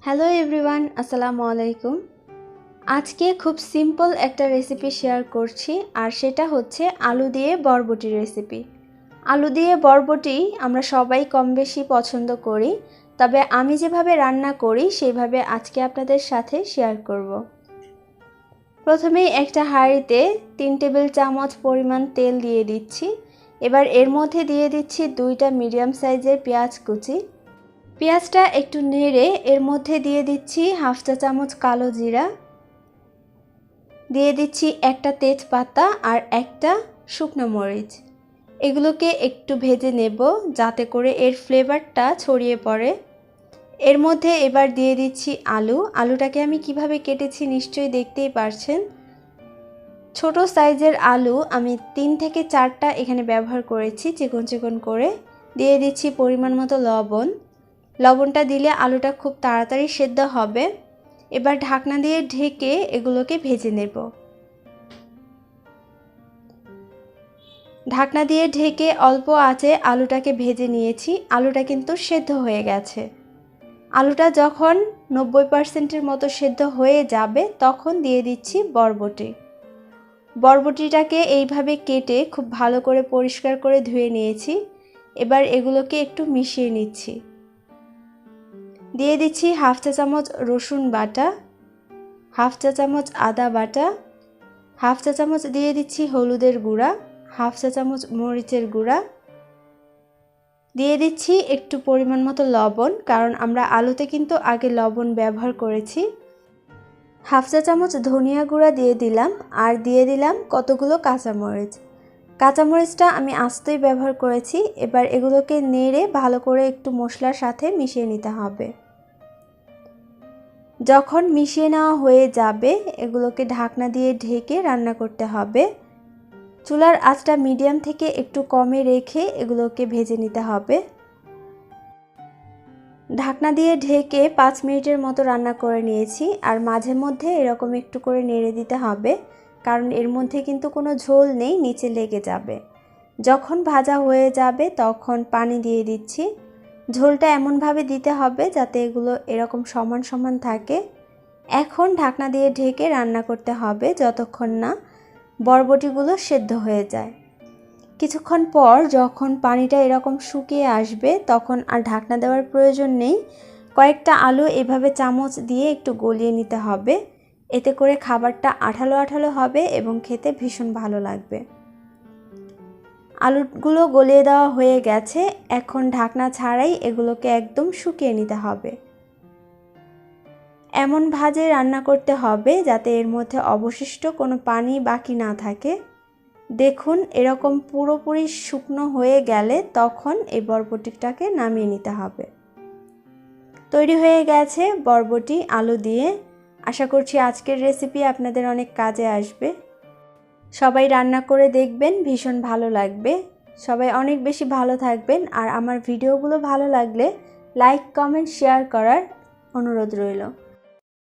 Hello everyone, আসসালামু আলাইকুম। আজকে খুব সিম্পল একটা রেসিপি শেয়ার করছি, আর সেটা হচ্ছে আলু দিয়ে বরবটি রেসিপি। আলু দিয়ে বরবটি আমরা সবাই কম বেশি পছন্দ করি, তবে আমি যেভাবে রান্না করি সেইভাবে আজকে আপনাদের সাথে শেয়ার করব। প্রথমেই একটা হাঁড়িতে 3 টেবিল চামচ পরিমাণ তেল দিয়ে দিচ্ছি। এবার এর মধ্যে দিয়ে দিচ্ছি 2টা মিডিয়াম সাইজের পেঁয়াজ কুচি। পেঁয়াজটা একটু নেড়ে এর মধ্যে দিয়ে দিচ্ছি হাফ চা চামচ কালো জিরা, দিয়ে দিচ্ছি একটা তেজপাতা আর একটা শুকনো মরিচ। এগুলোকে একটু ভেজে নেব যাতে করে এর ফ্লেভারটা ছড়িয়ে পড়ে। এর মধ্যে এবার দিয়ে দিচ্ছি আলুটাকে আমি কিভাবে কেটেছি নিশ্চয়ই দেখতেই পারছেন। ছোট সাইজের আলু আমি 3 থেকে 4টা এখানে ব্যবহার করেছি চিকন চিকন করে। দিয়ে দিচ্ছি পরিমাণ মতো লবণটা দিলে আলুটা খুব তাড়াতাড়ি সেদ্ধ হবে। এবার ঢাকনা দিয়ে ঢেকে এগুলোকে ভেজে নেব। ঢাকনা দিয়ে ঢেকে অল্প আঁচে আলুটাকে ভেজে নিয়েছি। আলুটা কিন্তু সেদ্ধ হয়ে গেছে। আলুটা যখন 90%-এর মতো সেদ্ধ হয়ে যাবে তখন দিয়ে দিচ্ছি বরবটিটাকে এইভাবে কেটে খুব ভালো করে পরিষ্কার করে ধুয়ে নিয়েছি। এবার এগুলোকে একটু মিশিয়ে নিচ্ছি। দিয়ে দিচ্ছি হাফ চা চামচ রসুন বাটা, হাফ চা চামচ আদা বাটা, হাফ চা চামচ দিয়ে দিচ্ছি হলুদের গুঁড়া, হাফ চা চামচ মরিচের গুঁড়া, দিয়ে দিচ্ছি একটু পরিমাণ মতো লবণ, কারণ আমরা আলুতে কিন্তু আগে লবণ ব্যবহার করেছি। হাফ চা চামচ ধনিয়া গুঁড়া দিয়ে দিলাম, আর দিয়ে দিলাম কতগুলো কাঁচামরিচটা আমি আস্তই ব্যবহার করেছি। এবার এগুলোকে নেড়ে ভালো করে একটু মশলার সাথে মিশিয়ে নিতে হবে। যখন মিশিয়ে নেওয়া হয়ে যাবে এগুলোকে ঢাকনা দিয়ে ঢেকে রান্না করতে হবে। চুলার আঁচটা মিডিয়াম থেকে একটু কমে রেখে এগুলোকে ভেজে নিতে হবে। ঢাকনা দিয়ে ঢেকে 5 মিনিটের মতো রান্না করে নিয়েছি, আর মাঝে মধ্যে এরকম একটু করে নেড়ে দিতে হবে, কারণ এর মধ্যে কিন্তু কোনো ঝোল নেই, নিচে লেগে যাবে। যখন ভাজা হয়ে যাবে তখন পানি দিয়ে দিচ্ছি। ঝোলটা এমনভাবে দিতে হবে যাতে এগুলো এরকম সমান সমান থাকে। এখন ঢাকনা দিয়ে ঢেকে রান্না করতে হবে যতক্ষণ না বরবটিগুলো সেদ্ধ হয়ে যায়। কিছুক্ষণ পর যখন পানিটা এরকম শুকিয়ে আসবে তখন আর ঢাকনা দেওয়ার প্রয়োজন নেই। কয়েকটা আলু এভাবে চামচ দিয়ে একটু গলিয়ে নিতে হবে, এতে করে খাবারটা আঠালো আঠালো হবে এবং খেতে ভীষণ ভালো লাগবে। আলুগুলো গলিয়ে দেওয়া হয়ে গেছে। এখন ঢাকনা ছাড়াই এগুলোকে একদম শুকিয়ে নিতে হবে। এমন ভাজে রান্না করতে হবে যাতে এর মধ্যে অবশিষ্ট কোনো পানি বাকি না থাকে। দেখুন এরকম পুরোপুরি শুকনো হয়ে গেলে তখন এই বরবটিটাকে নামিয়ে নিতে হবে। তৈরি হয়ে গেছে বরবটি আলু দিয়ে। আশা করছি আজকের রেসিপি আপনাদের অনেক কাজে আসবে। সবাই রান্না করে দেখবেন, ভীষণ ভালো লাগবে। সবাই অনেক বেশি ভালো থাকবেন, আর আমার ভিডিওগুলো ভালো লাগলে লাইক, কমেন্ট, শেয়ার করার অনুরোধ রইল।